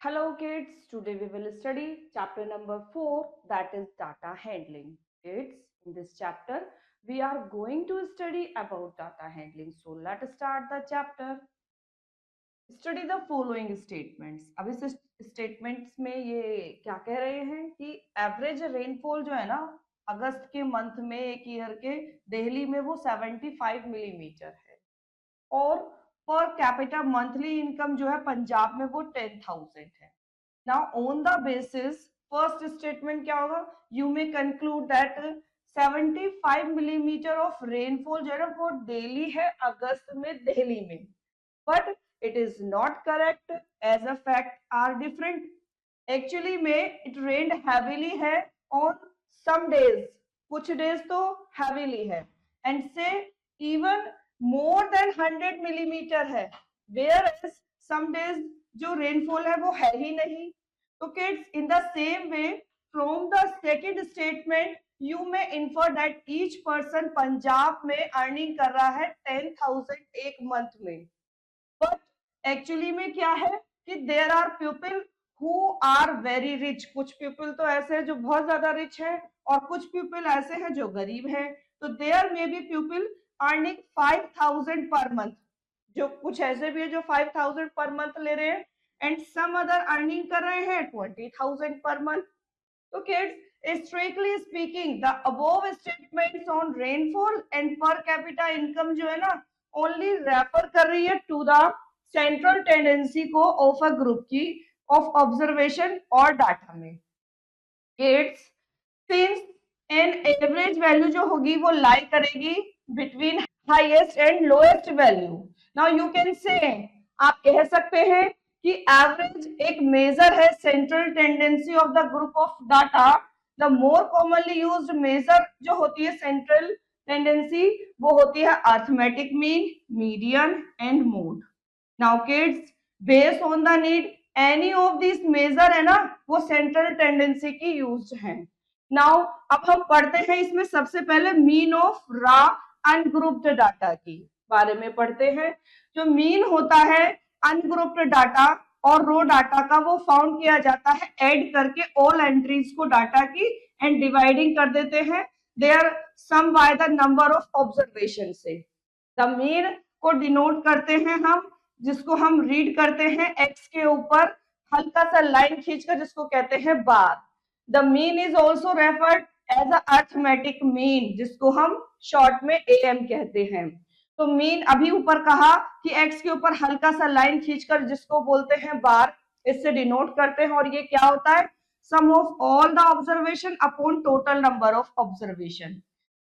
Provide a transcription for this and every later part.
Hello kids, today we will study chapter number 4, that is data handling. Kids, in this chapter we are going to study about data handling. So let's start the chapter. Study the following statements. अब इस statements में ये क्या कह रहे हैं कि average rainfall जो है ना अगस्त के मंथ में एक ईयर के दिल्ली में वो 75 मिलीमीटर है और पर कैपिटा मंथली इनकम जो है पंजाब में वो 10,000 है. Now on the basis, first statement क्या होगा? You may conclude that 75 millimetre of rainfall जो है ना वो डेली है अगस्त में दिल्ली में, but it is not correct as a fact are different. Actually में it rained heavily है on some days, कुछ days तो heavily है and say even more than 100 millimetre है, whereas some days जो रेनफॉल है वो है ही नहीं. तो kids in the same way from the second statement you may infer that each person Punjab में अर्निंग कर रहा है 10,000 एक मंथ में, बट एक्चुअली में क्या है कि there are people who are very rich. कुछ पीपल तो ऐसे हैं जो बहुत ज्यादा रिच है और कुछ पीपल ऐसे हैं जो गरीब हैं. तो there may be people earning 5,000 per month, जो कुछ ऐसे भी है जो 5,000 पर मंथ ले रहे हैं एंड सम अदर अर्निंग कर रहे हैं 20,000 पर मंथ. तो kids strictly speaking the above statements on rainfall and per capita income जो है ना ओनली रेफर कर रही है टू द सेंट्रल टेंडेंसी को ऑफ अ ग्रुप की ऑफ ऑब्जर्वेशन और डाटा में. Kids since an average value जो होगी वो लाई करेगी between highest and lowest value. Now you can say आप कह सकते हैं कि एवरेज एक मेजर है central tendency of the group of data. The more commonly used measure जो होती है सेंट्रल टेंडेंसी वो होती है arithmetic mean, median and mode. Now kids based on the need any of this measure है ना वो सेंट्रल टेंडेंसी की यूज्ड है. नाउ अब हम पढ़ते हैं इसमें सबसे पहले mean of raw ungrouped data की बारे में पढ़ते हैं. जो मीन होता है अनग्रुप्ड डाटा और रो डाटा का वो फाउंड किया जाता है ऐड करके ऑल एंट्रीज को डाटा की एंड डिवाइडिंग कर देते हैं their sum by the number of observation से. द मीन को डिनोट करते हैं हम, जिसको हम रीड करते हैं एक्स के ऊपर हल्का सा लाइन खींचकर, जिसको कहते हैं bar. The mean is also referred as a arithmetic mean, जिसको हम शॉर्ट में एएम कहते हैं. तो मीन अभी ऊपर कहा कि एक्स के ऊपर हल्का सा लाइन खींचकर जिसको बोलते हैं बार, इससे डिनोट करते हैं. और ये क्या होता है? Sum of all the observation upon total number of observation.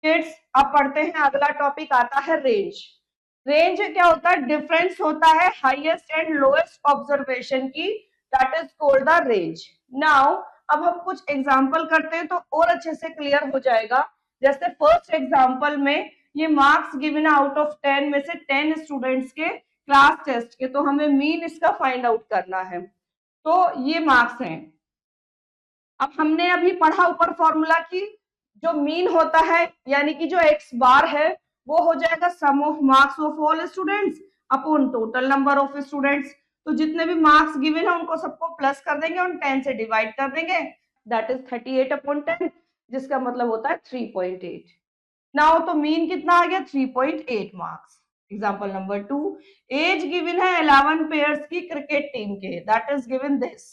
Kids अब पढ़ते हैं अगला टॉपिक आता है रेंज. रेंज क्या होता है? डिफरेंस होता है हाईएस्ट एंड लोएस्ट ऑब्जर्वेशन की, that is called the range. Now अब हम कुछ एग्जांपल करते हैं तो और अच्छे से क्लियर हो जाएगा. जैसे फर्स्ट एग्जांपल में ये मार्क्स गिवन आउट ऑफ 10 में से 10 स्टूडेंट्स के क्लास टेस्ट के, तो हमें मीन इसका फाइंड आउट करना है. तो ये मार्क्स हैं. अब हमने अभी पढ़ा ऊपर फॉर्मूला की जो मीन होता है यानी कि जो एक्स बार है वो हो जाएगा sum of marks of all students upon total number of students. तो जितने भी मार्क्स गिवन है उनको सबको प्लस कर देंगे और 10 से डिवाइड कर देंगे, दैट इज 38 अपॉन 10, जिसका मतलब होता है 3.8. नाउ तो मीन कितना आ गया? 3.8 marks. Example number 2, as given है 11 पेयर्स की क्रिकेट टीम के, दैट इज गिवन दिस.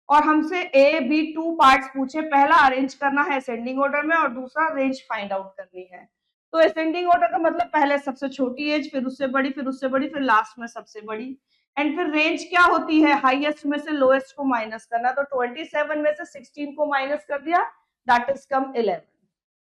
और हमसे ए बी 2 पार्ट्स पूछे, पहला अरेंज करना है असेंडिंग ऑर्डर में और दूसरा रेंज फाइंड आउट करनी है. तो असेंडिंग ऑर्डर का मतलब पहले सबसे छोटी एज, फिर उससे बड़ी, फिर उससे बड़ी, फिर लास्ट में सबसे बड़ी. एंड फिर रेंज क्या होती है? हाईएस्ट में से लोएस्ट को माइनस करना. तो 27 में से 16 को माइनस कर दिया, that is come 11.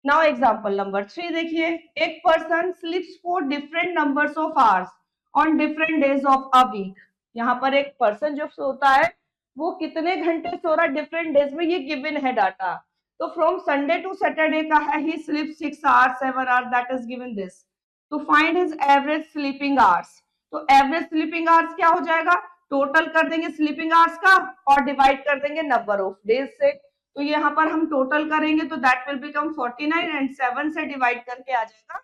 Now example number 3 देखिए. एक person sleeps for different numbers of hours on different days of a week. यहाँ पर एक पर्सन जो सोता है वो कितने घंटे सो रहा है डिफरेंट डेज में, ये गिवन है डाटा. तो फ्रॉम संडे टू सैटरडे का है he sleep 6 hours 7 hours, that is given this. तो find his average sleeping hours. तो एवरेज स्लीपिंग आवर्स क्या हो जाएगा? टोटल कर देंगे स्लीपिंग आवर्स का और डिवाइड कर देंगे नंबर ऑफ डेज से. तो यहाँ पर हम टोटल करेंगे तो दैट विल बिकम 49 एंड 7 से डिवाइड करके आ जाएगा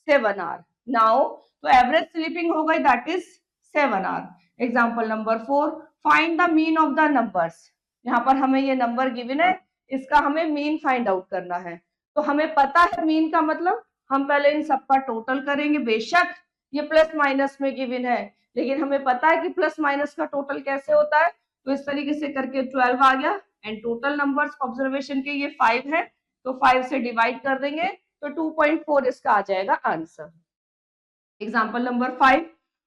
7 आवर. नाउ तो एवरेज स्लीपिंग हो गई that is 7 hour. Example number 4, find the mean of the numbers. यहाँ पर हमें ये नंबर गिवन है, इसका हमें मीन फाइंड आउट करना है। तो हमें पता है मीन का मतलब, हम पहले इन सबका टोटल करेंगे। बेशक ये प्लस माइनस में गिवन है, लेकिन हमें पता है कि प्लस माइनस का टोटल कैसे होता है। तो इस तरीके से करके 12 आ गया, एंड टोटल नंबर्स ऑब्जर्वेशन के ये 5 है, तो 5 से डिवाइड कर देंगे तो 2.4 इसका आ जाएगा answer. Example number 5,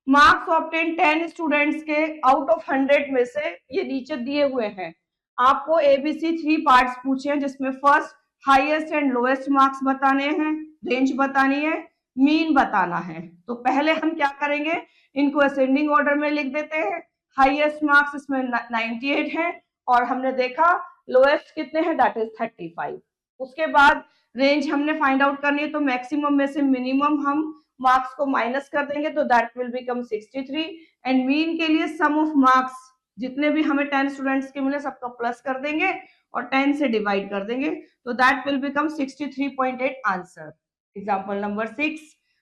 marks obtain 10 students के आउट ऑफ 100 में से ये नीचे दिए हुए हैं। आपको एबीसी 3 पार्ट्स पूछे हैं, जिसमें first highest and lowest marks बताने हैं, रेंज बतानी है, मीन बताना है। तो पहले हम क्या करेंगे, इनको असेंडिंग ऑर्डर में लिख देते हैं। हाईएस्ट मार्क्स इसमें 98 है, और हमने देखा लोएस्ट कितने हैं, दैट इज 35। उसके बाद रेंज हमने फाइंड आउट करनी है, तो मैक्सिमम में से मिनिमम हम मार्क्स को माइनस कर देंगे, तो that will become 63। And mean के लिए सम ऑफ मार्क्स, जितने भी हमें 10 स्टूडेंट्स के मिले सबका प्लस कर देंगे और 10 से डिवाइड कर देंगे, तो that will become 63.8 answer. Example number 6,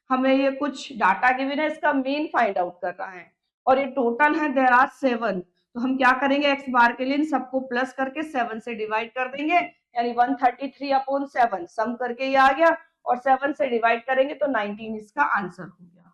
हमें ये कुछ डाटा गिवन है, इसका मीन फाइंड आउट करना है, और ये टोटल है देयर आर 7। तो हम क्या करेंगे, एक्स बार के लिए इन सबको प्लस करके 7 से डिवाइड कर देंगे, यानी 133/7 सम करके ये आ गया, और 7 से डिवाइड करेंगे तो 19 इसका आंसर हो गया।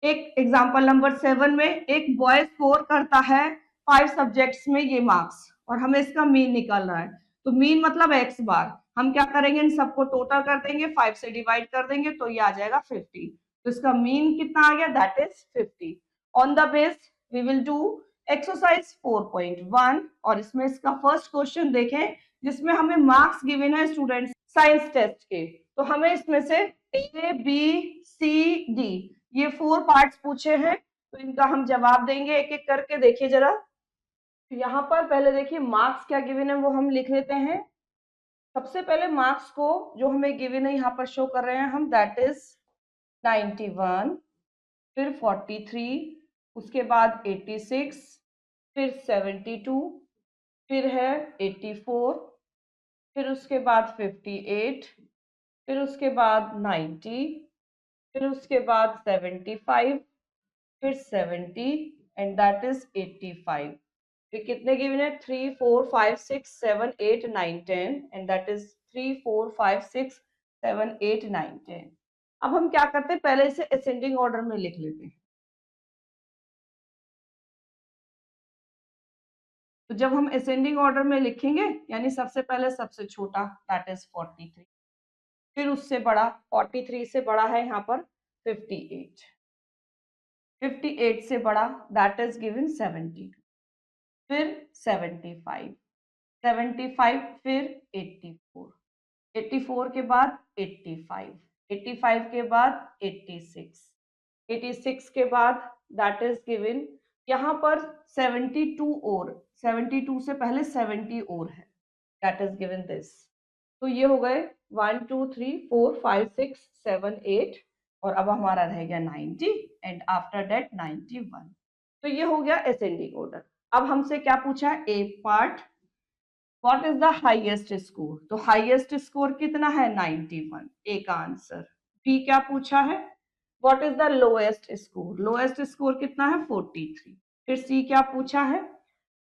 एक एग्जांपल नंबर 7 में एक बॉय स्कोर करता है 5 सब्जेक्ट्स में ये मार्क्स, और हमें इसका मीन निकालना है। तो मीन मतलब एक्स बार, हम क्या करेंगे, इन सबको टोटल कर देंगे, 5 से डिवाइड कर देंगे तो ये आ जाएगा 50। तो इसका मीन कितना आ गया, that is 50। On the base we will do exercise 4.1, और इसमें इसका फर्स्ट क्वेश्चन देखें, जिसमें हमें मार्क्स गिवन है स्टूडेंट्स साइंस टेस्ट के। तो हमें इसमें से ए बी सी डी ये 4 पार्ट्स पूछे हैं, तो इनका हम जवाब देंगे एक एक करके। देखिए जरा, यहाँ पर पहले देखिए मार्क्स क्या गिवन है वो हम लिख लेते हैं। सबसे पहले मार्क्स को जो हमें गिवन है यहाँ पर शो कर रहे हैं हम, दैट इज 91, फिर 43, उसके बाद 86, फिर 72, फिर है 84, फिर उसके बाद 58, फिर उसके बाद 90, फिर उसके बाद 75, फिर 70, एंड दैट इज 85। फिर कितने गिवन है, 3 4 5 6 7 8 9 10, एंड दैट इज 3 4 5 6 7 8 9 10। अब हम क्या करते हैं, पहले इसे असेंडिंग ऑर्डर में लिख लेते हैं। तो जब हम असेंडिंग ऑर्डर में लिखेंगे, यानी सबसे पहले सबसे छोटा दैट इज 43, फिर उससे बड़ा 43 से बड़ा है यहाँ पर 58, 58 से बड़ा दैट इज गिवन 72, फिर 75, 75 फिर 84, 84 के बाद 85, 85 के बाद 86, 86 के बाद दैट इज गिवन यहाँ पर 72, और 72 से पहले 70 और है, दैट इज गिवन दिस। तो ये हो गए 1 2 3 4 5 6 7 8, और अब हमारा रह गया 90, एंड आफ्टर दैट 91। तो ये हो गया असेंडिंग ऑर्डर। अब हमसे क्या पूछा है, A part, what is the highest score. तो हाईएस्ट स्कोर कितना है, 91, ए का आंसर। बी क्या पूछा है, what is the lowest score, lowest score कितना है, 43। फिर सी क्या पूछा है,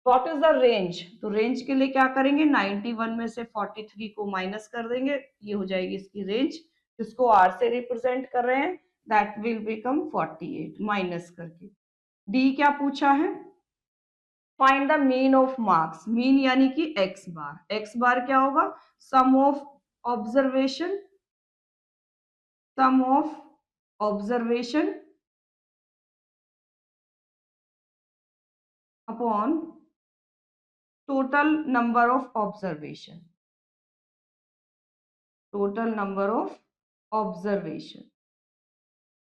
व्हाट इज द रेंज। तो रेंज के लिए क्या करेंगे, 91 में से 43 को माइनस कर देंगे, ये हो जाएगी इसकी रेंज, जिसको आर से रिप्रेजेंट कर रहे हैं, दैट विल बिकम 48 माइनस करके। डी क्या पूछा है, find the mean of marks, mean यानी कि एक्स बार। एक्स बार क्या होगा, sum of observation, sum of observation upon total number of observation, total number of observation.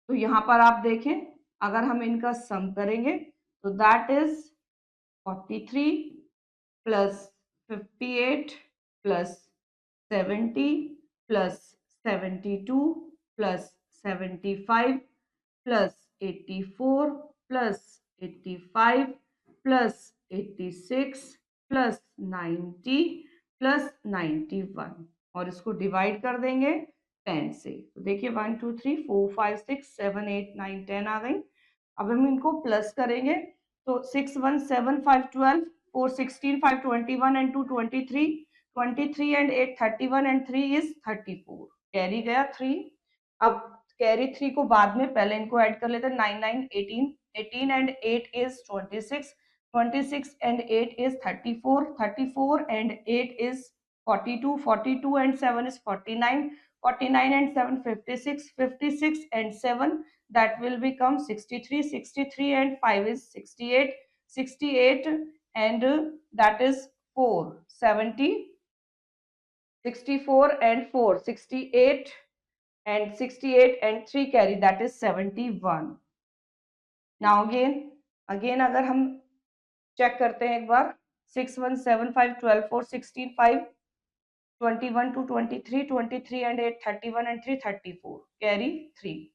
तो यहां पर आप देखें, अगर हम इनका सम करेंगे तो that is 43 plus 58 plus 70 plus 72 plus 75 plus 84 plus 85 plus 86 plus 90 plus 91, और इसको डिवाइड कर देंगे 10 से। तो देखिए 1 2 3 4 5 6 7 8 9 10 आ गई। अब हम इनको प्लस करेंगे, तो 6 1 7 5 12, 4 16, 5 21 and 2 23, 23 and 8 31 and 3 is 34. Carry गया 3. अब कैरी 3 को बाद में, पहले इनको ऐड कर लेते हैं. 9 9 18, 18 and 8 is 26, 26 and 8 is 34, 34 and 8 is 42, 42 and 7 is 49, 49 and 7 56, 56 and 7 that will become 63, 63 and 5 is 68, 68 and that is 4 70, 64 and 4 68 and 68 and 3 carry, that is 71. now again अगर हम चेक करते हैं एक बार, 6 1 7 5 12 4 16 5 21 to 23, 23 and 8 31 and 3 34, carry 3.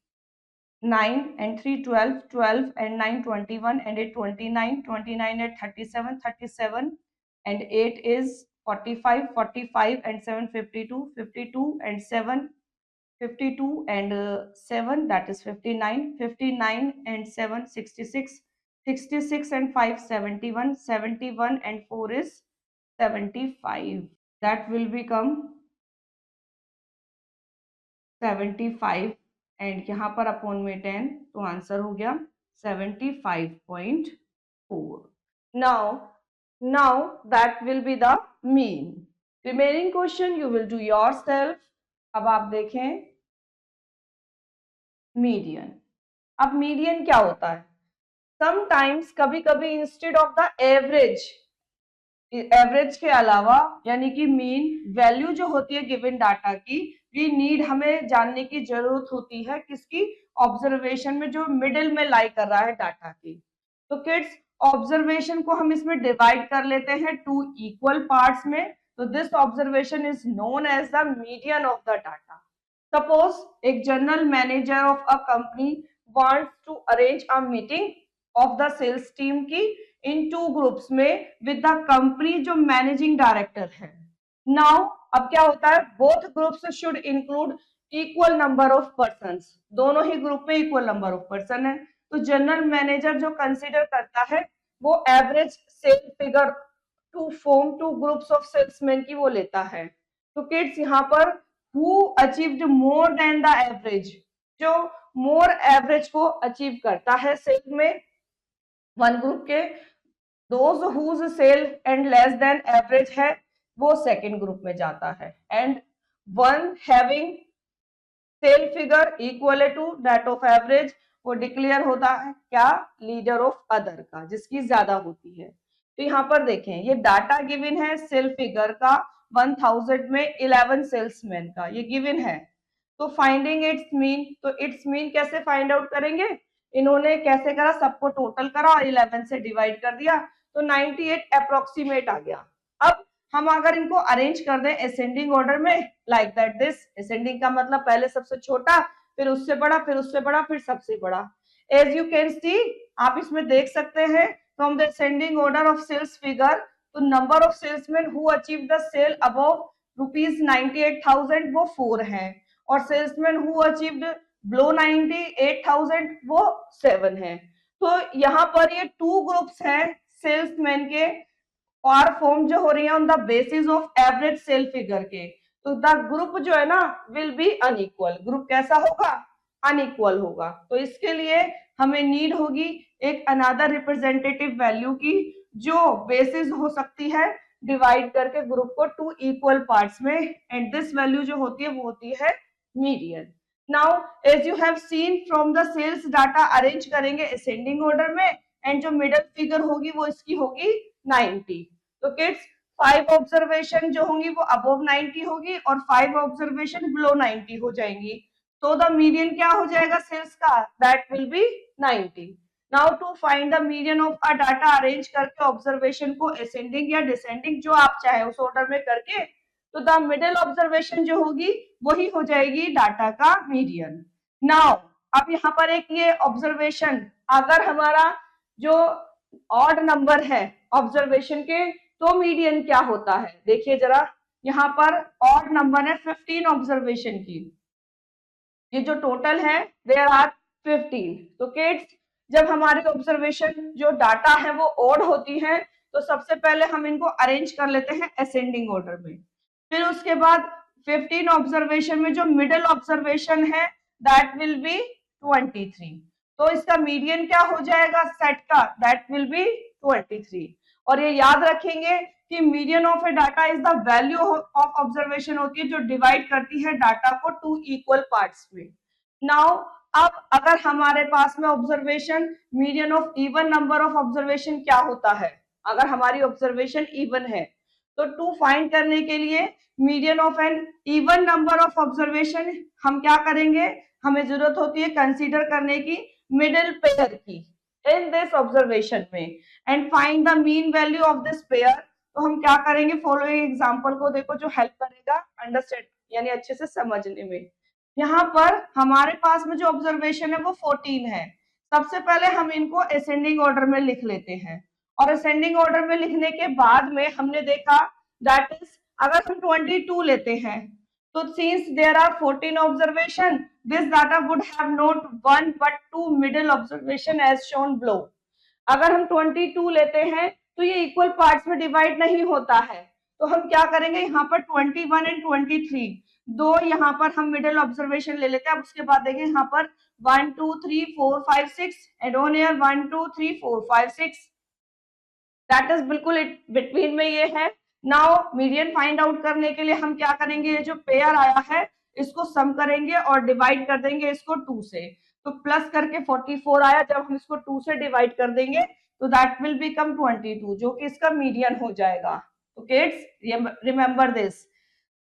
9 and 3 12, 12 and 9 21 and 8 29, 29 and 37, 37 and 8 is 45, 45 and 7 52, 52 and 7 52 and 7 that is 59, 59 and 7 66, 66 and 5 71, 71 and 4 is 75. That will become 75 and यहाँ पर upon में 10, तो answer हो गया 75.4. now that will be the mean. remaining question you will do yourself. अब आप देखें median. अब मीडियन क्या होता है? समटाइम्स कभी कभी instead of the average, average के अलावा यानी कि मीन वैल्यू जो होती है गिवन डाटा की, ये नीड हमें जानने की जरूरत होती है किसकी? ऑब्जर्वेशन में जो मिडिल में लाई कर रहा है डाटा की. तो किड्स ऑब्जर्वेशन को हम इसमें डिवाइड कर लेते हैं 2 इक्वल पार्ट्स में. तो this observation is known as the median of the data. Suppose एक general manager of a company wants to arrange a meeting of the sales team की इन 2 ग्रुप्स में विद द कंपनी जो managing director है. Now अब क्या होता है? Both groups should include equal number of persons. दोनों ही ग्रुप में इक्वल नंबर ऑफ पर्सन है. तो जनरल मैनेजर जो कंसीडर करता है वो average sale figure to form 2 groups of salesman की वो लेता है. तो किड्स यहाँ पर who achieved more than the average, जो मोर एवरेज को अचीव करता है सेल में वन ग्रुप के, those whose sale and less than average है वो सेकेंड ग्रुप में जाता है. And one having sale figure equal to that of average वो डिक्लेयर होता है क्या? लीडर ऑफ अदर का, जिसकी ज्यादा होती है. तो यहाँ पर देखें ये डाटा गिवन है सेल फिगर का 1000 में 11 सेल्समैन का, ये गिवन है. तो फाइंडिंग इट्स मीन, तो इट्स मीन कैसे फाइंड आउट करेंगे? इन्होंने कैसे करा? सबको टोटल करा और 11 से डिवाइड कर दिया, तो 98 अप्रोक्सीमेट आ गया. अब हम अगर इनको अरेंज कर दें असेंडिंग ऑर्डर में लाइक दैट दिस, असेंडिंग का मतलब पहले सबसे छोटा, फिर उससे बड़ा, फिर उससे बड़ा, फिर सबसे बड़ा. एज यू कैन सी, आप इसमें देख सकते हैं from the ascending order of sales figure, तो number of salesman who achieve the sale above ₹98,000 वो 4 हैं, और सेल्समैन हु अचीव्ड बिलो 98,000 वो 7 हैं. तो यहाँ पर ये 2 ग्रुप्स हैं सेल्समैन के, और फॉर्म जो हो रही है on the basis of average sale figure के. तो द ग्रुप जो है ना विल बी अनइक्वल. ग्रुप कैसा होगा? अनइक्वल होगा. तो इसके लिए हमें नीड होगी एक अनदर रिप्रेजेंटेटिव वैल्यू की, जो बेसिस हो सकती है डिवाइड करके ग्रुप को 2 इक्वल पार्ट्स में, एंड दिस वैल्यू जो होती है वो होती है median. Now as you have seen from the sales data arrange करेंगे असेंडिंग ऑर्डर में, एंड जो मिडिल फिगर होगी वो इसकी होगी 90. तो किड्स 5 ऑब्जर्वेशन जो होंगी वो अबव 90 होगी और 5 ऑब्जर्वेशन बिलो 90 हो जाएंगी. तो द मीडियन क्या हो जाएगा सेल्स का? That will be 90. Now to find the median of a data arrange करके ऑब्जर्वेशन को असेंडिंग या डिसेंडिंग जो आप चाहे उस ऑर्डर में करके, तो द मिडिल ऑब्जर्वेशन जो होगी वही हो जाएगी डाटा का मीडियन. नाउ अब यहाँ पर एक ये ऑब्जर्वेशन, अगर हमारा जो ऑड नंबर है ऑब्जर्वेशन के, तो मीडियन क्या होता है? देखिए जरा, यहाँ पर ऑड नंबर है 15 ऑब्जर्वेशन की, ये जो टोटल है देयर आर 15. तो किड्स जब हमारी ऑब्जर्वेशन जो डाटा है वो ओड होती है तो सबसे पहले हम इनको अरेंज कर लेते हैं असेंडिंग ऑर्डर में। फिर उसके बाद 15 ऑब्जर्वेशन में जो मिडिल ऑब्जर्वेशन है दैट विल बी 23। तो इसका मीडियन क्या हो जाएगा सेट का, दैट विल बी 23। और ये याद रखेंगे कि median of A data is the value of observation होती है जो डिवाइड करती है डाटा को 2 इक्वल पार्ट्स में। नाउ अब अगर हमारे पास में observation median of even number of observation क्या होता है, अगर हमारी ऑब्जर्वेशन इवन है तो टू फाइंड करने के लिए median of an even number of observation हम क्या करेंगे, हमें जरूरत होती है कंसीडर करने की मिडिल पेयर की इन दिस ऑब्जर्वेशन में and find the mean value of this pair. तो हम क्या करेंगे, फॉलोइंग एग्जांपल को देखो जो हेल्प करेगा अंडरस्टैंड यानी अच्छे से समझने में। यहाँ पर हमारे पास में जो ऑब्जर्वेशन है वो 14 है। सबसे पहले हम इनको असेंडिंग ऑर्डर में लिख लेते हैं और असेंडिंग ऑर्डर में लिखने के बाद में हमने देखा दैट इज अगर हम 22 लेते हैं तो since there are 14 observation this data would have not 1 but 2 middle observation as shown below. अगर हम 22 लेते हैं तो ये इक्वल पार्ट्स में डिवाइड नहीं होता है, तो हम क्या करेंगे यहाँ पर 21 एंड 23 दो यहाँ पर हम मिडिल ऑब्जर्वेशन ले लेते हैं। अब उसके बाद देखें यहाँ पर 1 2 3 4 5 6 and on air 1 2 3 4 5 6 that is बिल्कुल बिटवीन में ये है। नाउ मीडियन फाइंड आउट करने के लिए हम क्या करेंगे, ये जो पेयर आया है इसको सम करेंगे और डिवाइड कर देंगे इसको 2 से, तो प्लस करके 44 आया, जब हम इसको 2 से डिवाइड कर देंगे तो दैट विल बिकम 22 जो कि इसका मीडियन हो जाएगा। तो किड्स रिमेंबर दिस,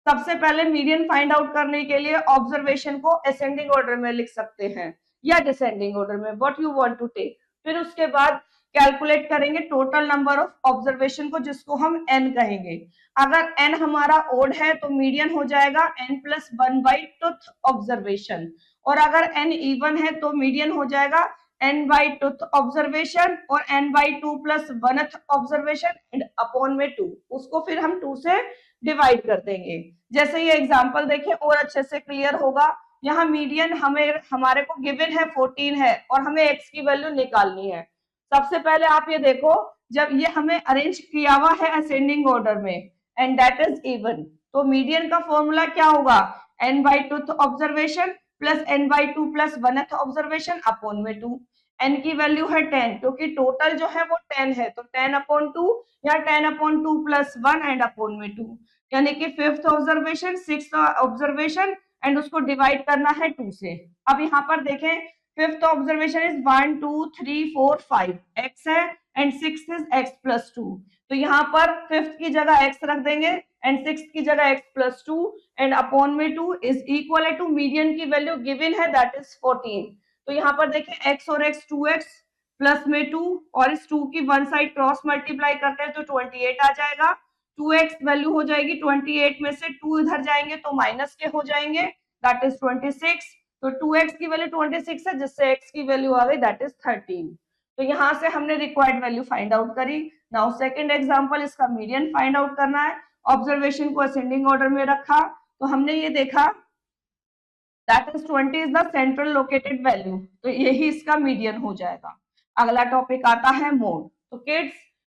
सबसे पहले मीडियन फाइंड आउट करने के लिए ऑब्जर्वेशन को असेंडिंग ऑर्डर में लिख सकते हैं या डिसेंडिंग ऑर्डर में, what you want to take. फिर उसके बाद कैलकुलेट करेंगे टोटल नंबर ऑफ ऑब्जर्वेशन को जिसको हम n कहेंगे। अगर n हमारा ओड है तो मीडियन हो जाएगा n plus 1 by tooth observation, और अगर n इवन है तो मीडियन हो जाएगा n बाई टूथ ऑब्जर्वेशन और n by 2 plus 1th observation and upon में 2, उसको फिर हम 2 से डिवाइड कर देंगे। जैसे ये एग्जांपल देखें और अच्छे से क्लियर होगा। यहाँ मीडियन हमारे को गिवन है 14 है और हमें x की वैल्यू निकालनी है। सबसे पहले आप ये देखो जब ये हमें अरेंज किया हुआ है असेंडिंग ऑर्डर में एंड दैट इज इवन, तो मीडियन का फॉर्मूला क्या होगा, n by tooth observation plus n by 2 plus 1th observation upon में 2। n की वैल्यू है 10 क्योंकि टोटल जो है वो 10 है, तो 10 अपॉन 2 या 10 अपॉन 2 प्लस 1 एंड अपॉन में 2, यानी कि 5th observation 6th observation and उसको डिवाइड करना है 2 से। अब यहाँ पर देखें 5th ऑब्जर्वेशन इज 1 2 3 4 5 x है and 6th is x plus 2, तो यहाँ पर 5th की जगह x रख देंगे एंड 6th की जगह x प्लस 2 एंड अपॉन में 2 इज इक्वल टू मीडियन की वैल्यू गिवन है दैट इज 14। तो यहाँ पर देखें x और x 2x प्लस में 2 और इस 2 की वन साइड क्रॉस मल्टीप्लाई करते हैं तो 28 आ जाएगा। 2x वैल्यू हो जाएगी 28 में से 2 इधर जाएंगे तो माइनस के हो जाएंगे दैट इज 26, तो 2x की वैल्यू 26 है जिससे x की वैल्यू आ गई दैट इज 13। तो यहाँ से हमने रिक्वायर्ड वैल्यू फाइंड आउट करी। नाउ सेकंड एग्जांपल, इसका मीडियन फाइंड आउट करना है। ऑब्जर्वेशन को असेंडिंग ऑर्डर में रखा तो हमने ये देखा that is 20 is the central located value, तो यही इसका मीडियन हो जाएगा। अगला टॉपिक आता है मोड। तो किड्स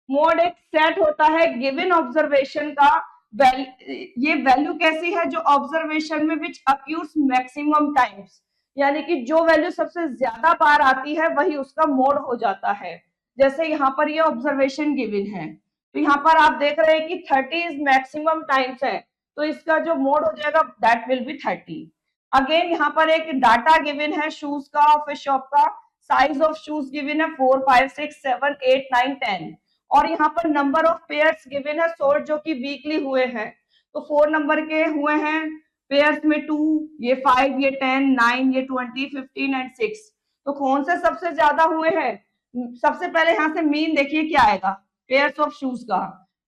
मोड एक सेट होता है गिवन ऑब्जर्वेशन का, ये वैल्यू कैसी है जो ऑब्जर्वेशन में विच अक्यूर्स मैक्सिमम टाइम्स, यानी कि जो वैल्यू सबसे ज्यादा बार आती है वही उसका मोड हो जाता है। जैसे यहाँ पर ये ऑब्जर्वेशन गिवन है तो यहाँ पर आप देख रहे हैं कि 30 इज मैक्सिमम टाइम्स है, तो इसका जो मोड हो जाएगा दैट विल बी 30। अगेन यहाँ पर एक डाटा गिवन है शूज का, ऑफ शॉप का, साइज ऑफ शूज गिवन है 4 5 6 7 8 9 10 और यहाँ पर नंबर ऑफ पेयर्स गिवन है सॉर्ट जो कि वीकली हुए हैं, तो 4 नंबर के हुए हैं पेयर्स में 2, ये 5, ये 10, 9, ये 20, 15 एंड 6, तो कौन से सबसे ज्यादा हुए हैं। सबसे पहले यहाँ से मीन देखिए क्या आएगा पेयर्स ऑफ शूज का,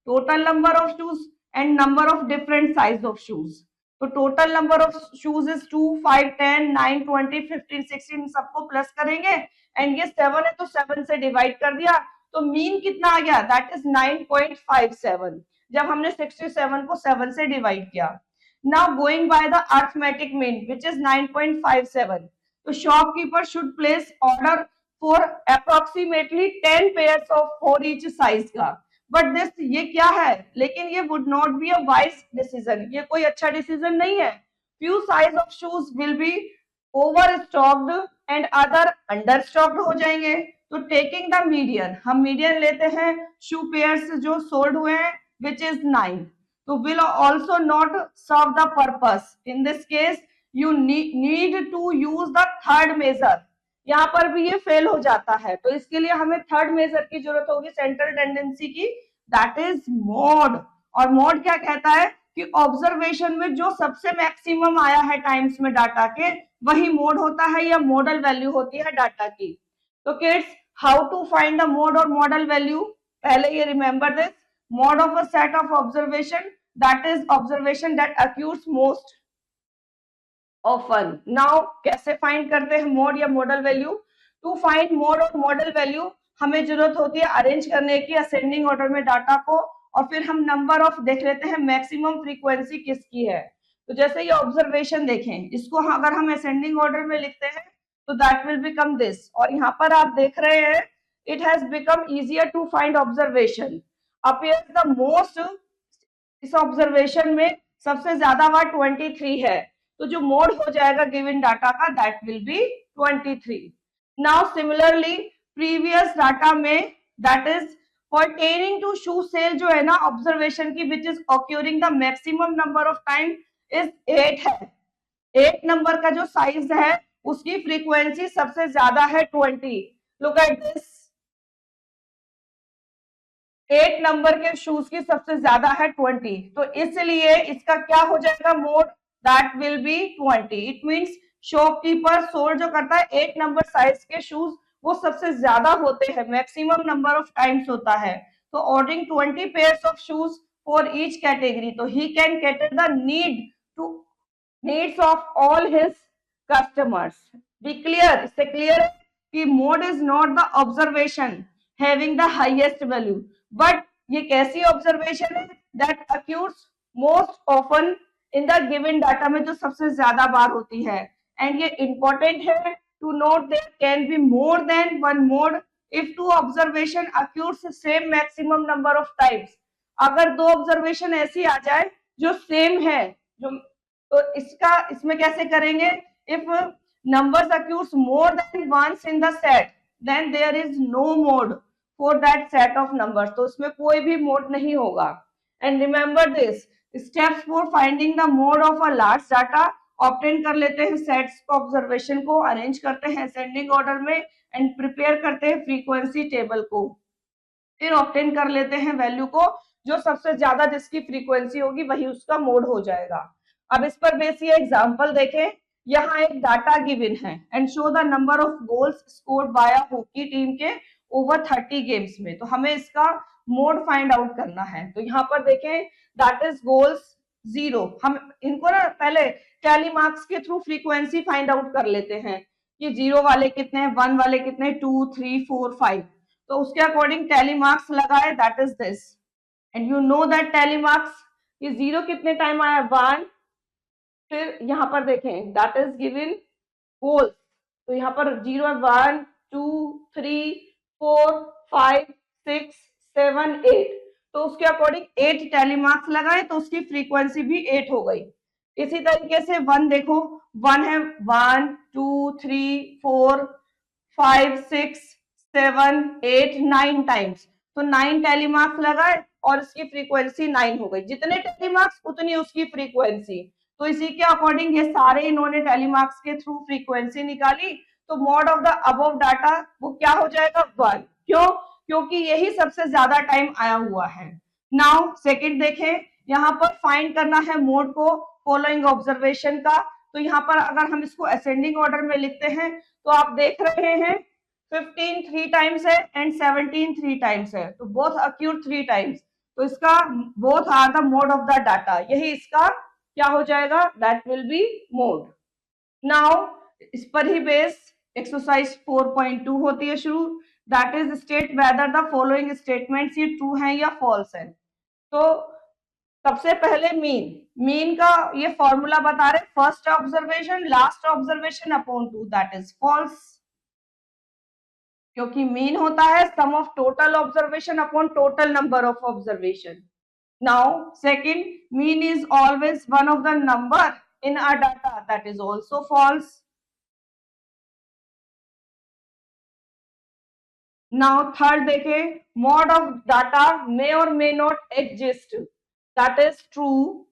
total number of shoes and number of different size of shoes, तो total number of shoes is 2 5 10 9 20 15 16, सबको प्लस करेंगे एंड ये 7 है तो 7 से डिवाइड कर दिया, तो मीन कितना आ गया दैट इज 9.57 जब हमने 67 को 7 से डिवाइड किया। Now going by the arithmetic mean which is 9.57, तो shopkeeper should place order for approximately 10 pairs of for each size का। बट दिस ये क्या है, लेकिन ये would not be a wise decision, ये कोई अच्छा डिसीजन नहीं है। Few size of shoes will be over stocked and other under stocked हो जाएंगे। तो टेकिंग द मीडियन, हम मीडियन लेते हैं शू पेयर्स जो सोल्ड हुए हैं विच इज 9, तो will also not serve the purpose. In this case you need to use the third measure, यहाँ पर भी ये फेल हो जाता है, तो इसके लिए हमें थर्ड मेजर की जरूरत होगी सेंट्रल टेंडेंसी की, दैट इज मोड। और मोड क्या कहता है कि ऑब्जर्वेशन में जो सबसे मैक्सिमम आया है टाइम्स में डाटा के, वही मोड होता है या मॉडल वैल्यू होती है डाटा की। तो kids, how to find the mode और मॉडल वैल्यू, पहले ये remember this, mode of a set of observation, that is observation that occurs most often. Now कैसे फाइंड करते हैं मोड या modal value? To find mode और modal value हमें जरूरत होती है अरेंज करने की असेंडिंग ऑर्डर में डाटा को, और फिर हम नंबर ऑफ देख लेते हैं मैक्सिमम फ्रीक्वेंसी किसकी है। तो जैसे ये ऑब्जर्वेशन देखें, इसको अगर हम असेंडिंग ऑर्डर में लिखते हैं तो दैट विल बिकम दिस, और यहाँ पर आप देख रहे हैं it has become easier to find observation, appears the most, इस ऑब्जर्वेशन में सबसे ज्यादा बार 23 है, तो जो मोड हो जाएगा गिवन डाटा का that will be 23। Now similarly previous data में that is pertaining to shoe sale जो है ना ऑब्जर्वेशन की which is occurring the maximum number of time is 8 है। 8 नंबर का जो साइज है उसकी फ्रीक्वेंसी सबसे ज्यादा है 20। लुक एट दिस, 8 नंबर के शूज की सबसे ज्यादा है 20, तो इसलिए इसका क्या हो जाएगा mode, that will B 20। It means shopkeeper sold जो करता है 8 नंबर साइज के शूज, वो सबसे ज्यादा होते हैं, मैक्सिमम नंबर ऑफ टाइम्स होता है। तो ordering 20 pairs of shoes for each category, तो he can cater the needs of all his customers. Be clear, इससे क्लियर कि mode is not the observation having the highest value, but ये कैसी observation है that occurs most often in the given data में, जो सबसे ज्यादा बार होती है। एंड ये इंपॉर्टेंट है to note there can be more than one mode if two observation occurs same maximum number of times. अगर दो ऑब्जर्वेशन ऐसी आ जाए जो सेम है, जो, तो इसमें कैसे करेंगे, if numbers occurs more than once in the set then there is no mode for that set of numbers, तो उसमें कोई भी मोड नहीं होगा। And remember this, steps for finding the mode of a large data, obtain कर लेते हैं sets observation को, अरेंज करते हैं असेंडिंग ऑर्डर में एंड प्रिपेयर करते हैं फ्रीक्वेंसी टेबल को, फिर ऑब्टेन कर लेते हैं वैल्यू को, जो सबसे ज्यादा जिसकी फ्रीक्वेंसी होगी वही उसका मोड हो जाएगा। अब इस पर बेसिक एग्जांपल देखें, यहाँ एक डाटा गिवन है and show the number of goals scored by a hockey team के ओवर 30 गेम्स में, तो हमें इसका मोड फाइंड आउट करना है। तो यहाँ पर देखें दैट इज गोल्स 0, हम इनको ना पहले टैली मार्क्स के थ्रू फ्रीक्वेंसी फाइंड आउट कर लेते हैं कि 0 वाले कितने हैं, 1 वाले कितने, 2 3 4 5, तो उसके अकॉर्डिंग टैली मार्क्स लगाए, that is this. And you know that tally marks ये 0 कितने टाइम आया, 1, फिर यहाँ पर देखें दैट इज गिवन गोल्स, तो यहाँ पर 0 1 2 3 4 5 6 7 8, तो उसके अकॉर्डिंग 8 टैली मार्क्स लगाए तो उसकी फ्रीक्वेंसी भी 8 हो गई। इसी तरीके से 1 देखो, 1 है 1 2 3 4 5 6 7 8 9 टाइम्स, तो 9 टैली मार्क्स लगाए और इसकी फ्रीक्वेंसी 9 हो गई, जितने टैली मार्क्स उतनी उसकी फ्रीक्वेंसी। तो इसी के अकॉर्डिंग ये सारे इन्होंने टैली मार्क्स के थ्रू फ्रीक्वेंसी निकाली, तो mode of the above data वो क्या हो जाएगा, 1। क्यों? क्योंकि यही सबसे ज्यादा टाइम आया हुआ है। नाउ सेकंड देखें, यहाँ पर फाइंड करना है मोड को फॉलोइंग ऑब्जर्वेशन का, तो यहाँ पर अगर हम इसको असेंडिंग ऑर्डर में लिखते हैं तो आप देख रहे हैं 15 3 टाइम्स है एंड 17 3 टाइम्स है, तो बोथ अक्यूर 3 टाइम्स, तो इसका both are the mode of the data, यही इसका क्या हो जाएगा, that will be mode. Now इस पर ही बेस एक्सरसाइज 4.2 होती है शुरू, that is state whether the following statements ये ट्रू है या फॉल्स है। तो सबसे पहले मीन का ये फॉर्मूला बता रहे, first observation last observation upon 2, that is false. क्योंकि मीन होता है sum of total observation upon total number of observation. Now, second, mean is always one of the number in our data. That is also false. Now, third देखें, mod of data may or may not exist. That is true.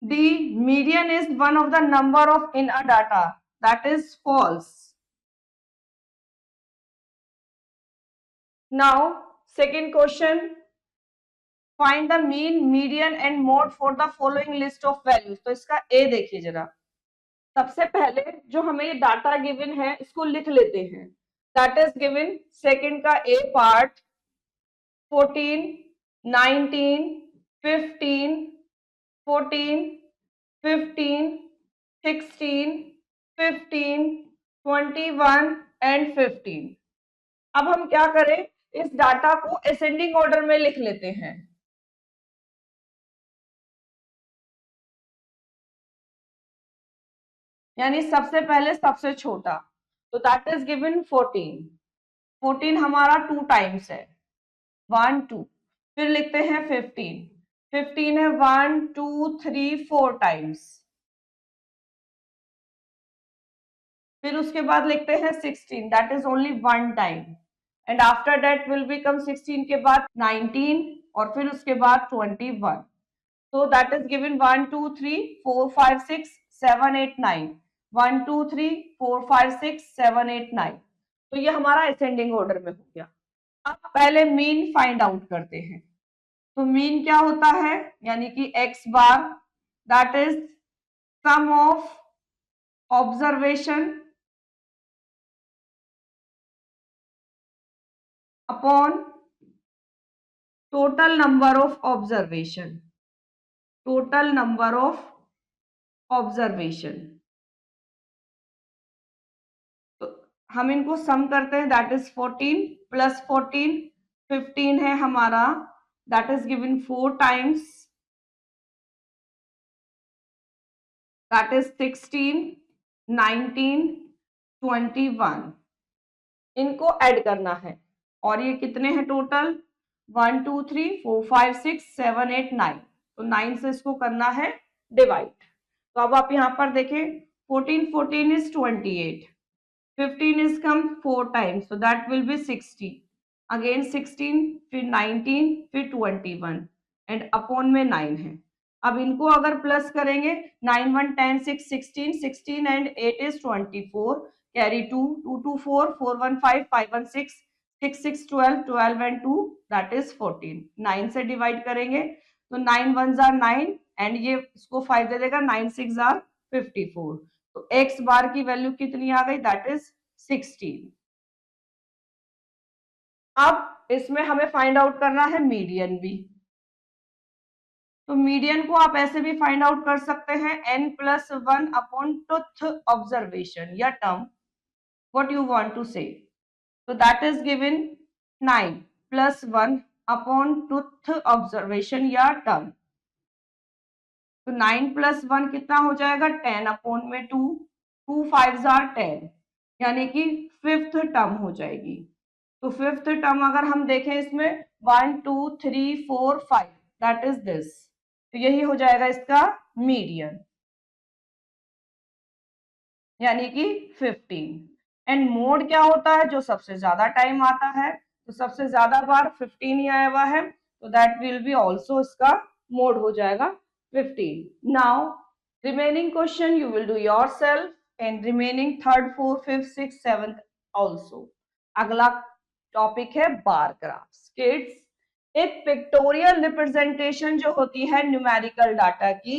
The median is one of the number of in a data. That is false. Now, second question. Find the mean, median and mode for the following list of values. तो इसका A देखिए जरा. सबसे पहले जो हमें ये data given है इसको लिख लेते हैं. That is given. सेकंड का ए पार्ट 14, 19, 15, 14, 15, 16, 15, 21 एंड 15. अब हम क्या करें, इस डाटा को असेंडिंग ऑर्डर में लिख लेते हैं. यानी सबसे पहले सबसे छोटा. तो दैट इज गिवन 14. 14 हमारा 2 टाइम्स है, 1 2. फिर लिखते हैं 15. 15 है 1 2 3 4 टाइम्स. फिर उसके बाद लिखते हैं 16. That is only 1 time. And after that will become 16 के बाद 19 और फिर उसके बाद 21. So that is given 1 2 3 4 5 6 7 8 9. 1 2 3 4 5 6 7 8 9. तो ये हमारा असेंडिंग ऑर्डर में हो गया. अब पहले मीन फाइंड आउट करते हैं. तो मीन क्या होता है, यानी कि x bar that is sum of observation upon total number of observation. Total number of observation. तो हम इनको सम करते हैं. दैट इज 14 प्लस 14 15 है हमारा. That is given 4 times. That is 16 19 21. इनको ऐड करना है और ये कितने हैं टोटल 1 2 3 4 5 6 7 8 9. तो 9 से इसको करना है डिवाइड. तो अब आप यहाँ पर देखें 14 14 is 28. 15 is come 4 times, so that will be 60. Again 16, फिर 19, फिर 21 and upon में 9 है. अब इनको अगर प्लस करेंगे 9 1 10 6 16 16 and 8 is 24. Carry 2 2 2 4 4 1 5 5 1 6 6 6 12 12 and 2 that is 14. 9 से डिवाइड करेंगे तो 9 1s are 9 and ये इसको 5 दे देगा. 9 6 are 54. तो x बार की वैल्यू कितनी आ गई, दैट इज 16. अब इसमें हमें फाइंड आउट करना है मीडियन भी. तो मीडियन को आप ऐसे भी फाइंड आउट कर सकते हैं n+1 अपॉन टूथ ऑब्जर्वेशन या term, what you want to say. तो that is given 9+1 upon tooth observation या टर्म. तो 9+1 कितना हो जाएगा 10 अपॉन में 2 2 5s are 10 यानी कि फिफ्थ टर्म हो जाएगी. तो फिफ्थ टर्म अगर हम देखें इसमें 1 2 3 4 5 दैट इज दिस. तो यही हो जाएगा इसका मीडियन यानी कि 15. एंड मोड क्या होता है, जो सबसे ज्यादा टाइम आता है. तो सबसे ज्यादा बार 15 ही आया हुआ है तो दैट विल बी ऑल्सो इसका मोड हो जाएगा 15. Now remaining question you will do yourself and remaining third, fourth, fifth, sixth, seventh also. अगला टॉपिक है बार ग्राफ्स. किड्स, एक पिक्टोरियल रिप्रेजेंटेशन जो होती है न्यूमेरिकल डाटा की,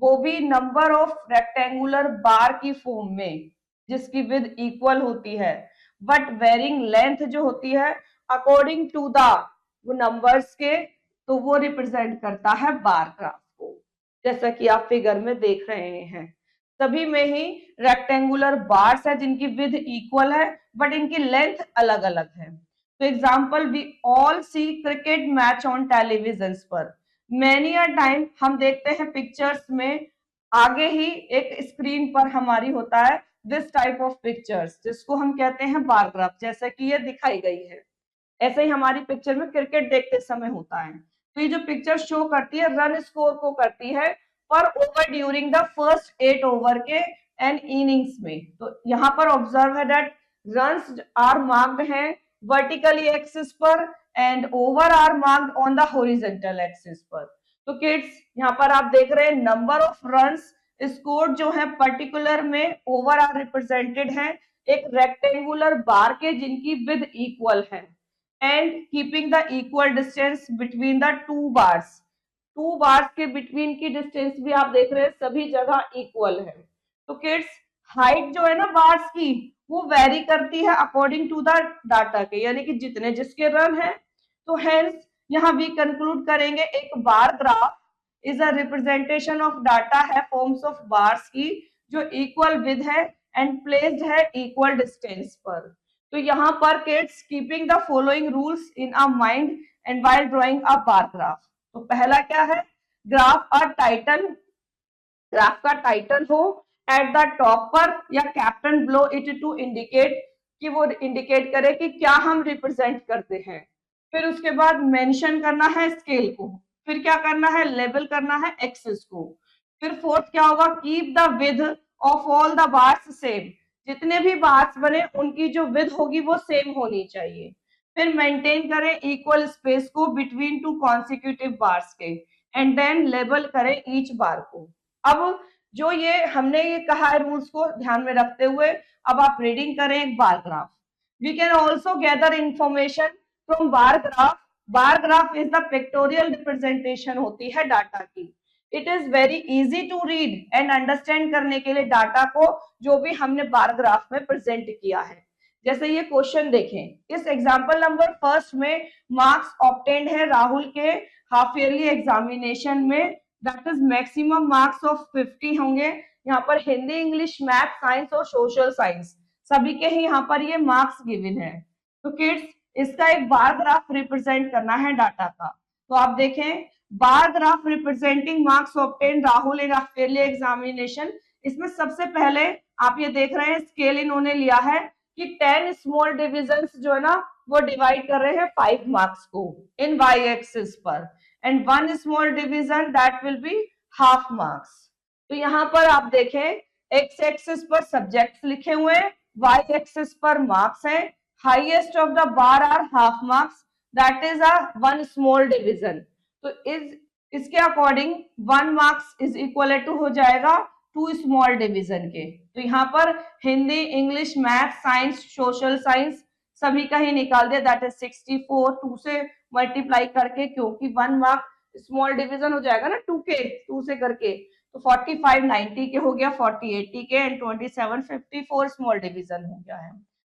वो भी नंबर ऑफ रेक्टेंगुलर बार की फॉर्म में जिसकी विद इक्वल होती है बट वेरिंग लेंथ जो होती है अकॉर्डिंग टू द नंबर्स के, तो वो रिप्रेजेंट करता है बार ग्राफ को. जैसा कि आप फिगर में देख रहे हैं सभी में ही रेक्टेंगुलर बार्स है जिनकी विद इक्वल है बट इनकी लेंथ अलग अलग है. तो example we all see cricket match on television पर. मैनी अ टाइम हम देखते हैं पिक्चर्स में आगे ही एक स्क्रीन पर हमारी होता है दिस टाइप ऑफ पिक्चर्स, जिसको हम कहते हैं बार ग्राफ, जैसे कि ये दिखाई गई है। ऐसे ही हमारी पिक्चर में क्रिकेट देखते समय होता है। तो ये जो पिक्चर शो करती है रन स्कोर को करती है पर over during the first 8 over के एंड इनिंग्स में। तो यहाँ पर ऑब्जर्व है दैट रन्स आर मार्क्ड हैं वर्टिकली एक्सिस पर and over are marked on the horizontal axis पर। तो किड्स यहाँ पर आप देख रहे हैं नंबर ऑफ रन्स स्कोर जो है पर्टिकुलर में ओवर आर रिप्रेजेंटेड है एक रेक्टेंगुलर बार के जिनकी विद इक्वल है and keeping the equal distance between the two bars के बिटवीन की डिस्टेंस भी आप देख रहे हैं सभी जगह इक्वल है। तो किड्स हाइट जो है ना बार्स की वो वेरी करती है अकॉर्डिंग टू द डाटा के, यानी कि जितने जिसके रन है। तो हेंस यहाँ भी कंक्लूड करेंगे एक bar graph is a representation of data है फॉर्म्स ऑफ बार्स की जो इक्वल विद है एंड प्लेस्ड है इक्वल डिस्टेंस पर। तो यहाँ पर kids keeping the following rules in a mind and while drawing a bar graph. तो पहला क्या है, ग्राफ का टाइटल हो एट द टॉप पर या captain blow it to indicate कि वो इंडिकेट करे कि क्या हम रिप्रेजेंट करते हैं। फिर उसके बाद मेंशन करना है स्केल को, फिर क्या करना है लेबल करना है एक्सिस को। फिर फोर्थ क्या होगा, keep the width of all the bars same, जितने भी बार्स बने उनकी जो विड्थ होगी वो सेम होनी चाहिए। फिर मेंटेन करें इक्वल स्पेस को बिटवीन टू कॉन्सिक्यूटिव बार्स के एंड देन लेबल करें ईच बार को। अब जो ये हमने ये कहा है रूल्स को ध्यान में रखते हुए अब आप रीडिंग करें एक bar graph. We can also gather information from bar graph. Bar graph is the pictorial representation होती है डाटा की। It is very easy to read and understand करने के लिए डाटा को जो भी हमने बार ग्राफ में प्रेजेंट किया है। जैसे ये क्वेश्चन देखें, इस एग्जाम्पल नंबर फर्स्ट में मार्क्स ऑब्टेन्ड है राहुल के हाफ ईयरली एग्जामिनेशन में, that is maximum marks of 50 होंगे। यहाँ पर हिंदी, इंग्लिश, मैथ, साइंस और सोशल साइंस सभी के ही यहाँ पर ये मार्क्स गिवन है। तो किड्स इसका एक बार ग्राफ रिप्रेजेंट करना है डाटा का। तो आप देखें bar graph representing marks obtained Rahul in half yearly examination. इसमें सबसे पहले आप ये देख रहे हैं स्केल इन्होंने लिया है कि 10 स्मॉल डिविजन्स जो है ना वो डिवाइड कर रहे हैं 5 मार्क्स को इन वाई एक्सिस पर and 1 small division that will be half marks. तो यहाँ पर आप देखें एक्स एक्सिस पर सब्जेक्ट्स लिखे हुए हैं, वाई एक्सिस पर मार्क्स है, highest of the bar are half marks that is a 1 small division. तो इसके according 1 marks is equal to हो जाएगा 2 स्मॉल डिवीजन के। तो यहाँ पर Hindi, English, math, science, social science सभी का ही निकाल दिया दैट इज 64 2 से मल्टीप्लाई करके, क्योंकि 1 मार्क स्मॉल डिवीजन हो जाएगा ना 2 से करके। तो 45 90 के हो गया, 40 80 के एंड 27 54 स्मॉल डिवीजन हो गया है।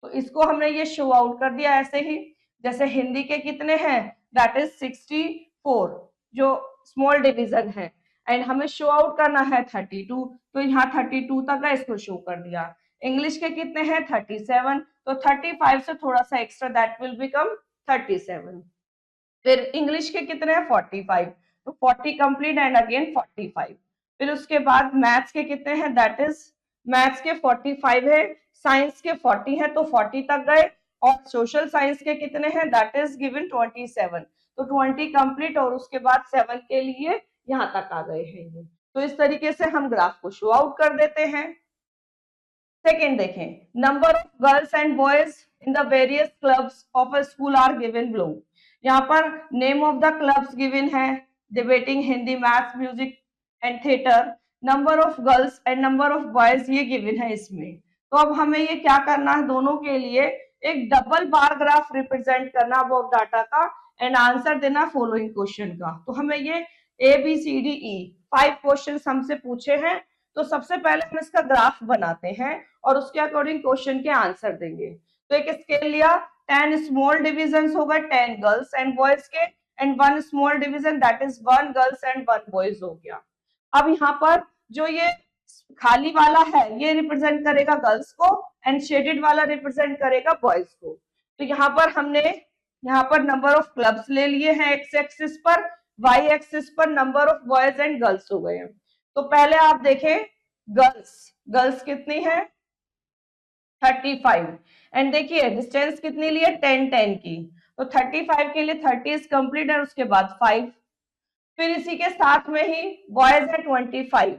तो इसको हमने ये शो आउट कर दिया ऐसे ही। जैसे हिंदी के कितने हैं दैट इज 64 जो स्मॉल डिवीजन है एंड हमें शो आउट करना है 32, तो यहाँ 32 तक है इसको शो कर दिया। इंग्लिश के कितने हैं 37, तो 35 से थोड़ा सा एक्स्ट्रा दैट विल बिकम 37। फिर इंग्लिश के कितने हैं 45, तो 40 कंप्लीट एंड अगेन 45। फिर उसके बाद मैथ्स के कितने हैं दैट इज मैथ्स के 45 है, साइंस के 40 है तो 40 तक गए, और सोशल साइंस के कितने हैं दैट इज गिवन 27, तो 20 कंप्लीट और उसके बाद 7 के लिए यहाँ तक आ गए हैं ये। तो इस तरीके से हम ग्राफ को शो आउट कर देते हैं। सेकेंड देखें, number of girls and boys in the various clubs of a school are given below. यहाँ पर name of the clubs given है, debating, Hindi, maths, music and theatre. Number of girls and number of boys ये given है इसमें। तो अब हमें ये क्या करना है, दोनों के लिए एक डबल बार ग्राफ रिप्रेजेंट करना अबाउट डाटा का एंड आंसर देना फॉलोइंग क्वेश्चन का। तो हमें ये ABCDE 5 क्वेश्चन हमसे पूछे हैं, तो सबसे पहले हम इसका ग्राफ बनाते हैं और उसके अकॉर्डिंग क्वेश्चन के आंसर देंगे। तो एक स्केल लिया, 10 स्मॉल डिविजन होगा 10 गर्ल्स एंड बॉयज के and 1 small division that is 1 girls and 1 boys हो गया। अब यहाँ पर जो ये खाली वाला है ये रिप्रेजेंट करेगा गर्ल्स को एंड शेडेड वाला रिप्रेजेंट करेगा बॉयज को। तो यहाँ पर हमने यहाँ पर नंबर ऑफ क्लब्स ले लिए हैं एक्स एक्सिस पर, वाई एक्सिस पर number of boys and girls हो गए हैं। तो पहले आप देखें गर्ल्स कितनी है 35 एंड देखिए डिस्टेंस कितनी ली है 10-10 की, तो 35 के लिए 30 इज कंप्लीट है, उसके बाद 5, फिर इसी के साथ में ही बॉयज है 25,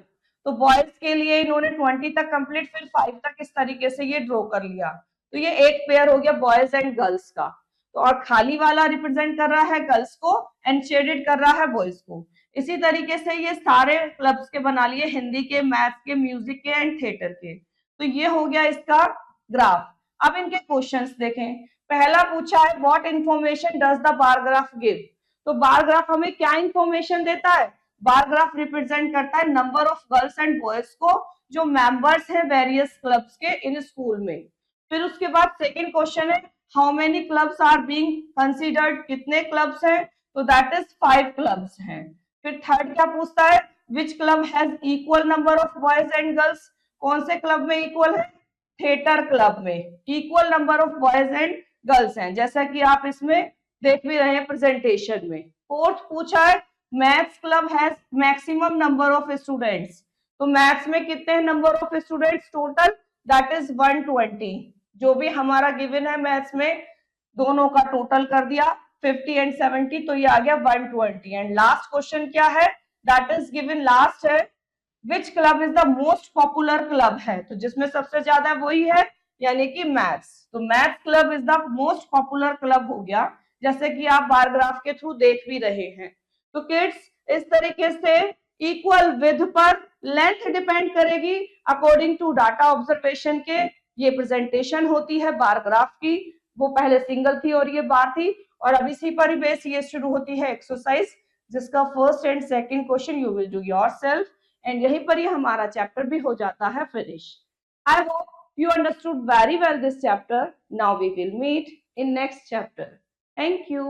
तो बॉयज के लिए इन्होंने 20 तक कंप्लीट, फिर 5 तक इस तरीके से ये ड्रॉ कर लिया, तो ये एक पेयर हो गया बॉयज एंड गर्ल्स का। तो और खाली वाला रिप्रेजेंट कर रहा है गर्ल्स को एंड शेडेड कर रहा है बॉयज को। इसी तरीके से ये सारे क्लब्स के बना लिए, हिंदी के, मैथ्स के, म्यूजिक के एंड थिएटर के। तो ये हो गया इसका ग्राफ। अब इनके क्वेश्चंस देखें। पहला पूछा है what information does the bar graph give. तो बार ग्राफ हमें क्या इंफॉर्मेशन देता है, बार ग्राफ रिप्रेजेंट करता है number of girls and boys को जो मेंबर्स हैं वेरियस क्लब्स के इन स्कूल में। फिर उसके बाद सेकंड क्वेश्चन है how many clubs are being considered, कितने क्लब्स हैं, तो दैट इज 5 क्लब्स हैं। फिर थर्ड क्या पूछता है which club has equal number of boys and girls, कौन से क्लब में इक्वल है, थिएटर क्लब में equal number of boys and girls हैं, जैसा कि आप इसमें देख भी रहे हैं प्रेजेंटेशन में। फोर्थ पूछा है maths club has maximum number of students, तो मैथ्स में कितने number of students total, that is 120, जो भी हमारा गिवन है मैथ्स में दोनों का टोटल कर दिया 50 एंड 70, तो ये आ गया 120। एंड लास्ट क्वेश्चन क्या है, दैट इज गिवन लास्ट है which club is the most popular club है, तो जिसमें सबसे ज्यादा वही है यानी कि मैथ्स, तो maths club is the most popular club हो गया, जैसे कि आप बार ग्राफ के थ्रू देख भी रहे हैं। तो किड्स इस तरीके से इक्वल विड्थ पर लेंथ डिपेंड करेगी अकॉर्डिंग टू डाटा ऑब्जर्वेशन के, ये प्रेजेंटेशन होती है बार ग्राफ की, वो पहले सिंगल थी और ये बार थी, और अब इसी पर ही बेस ये शुरू होती है एक्सरसाइज, जिसका first and second question you will do yourself, and यहीं पर ही हमारा चैप्टर भी हो जाता है finish. I hope you understood very well this chapter. Now we will meet in next chapter. Thank you.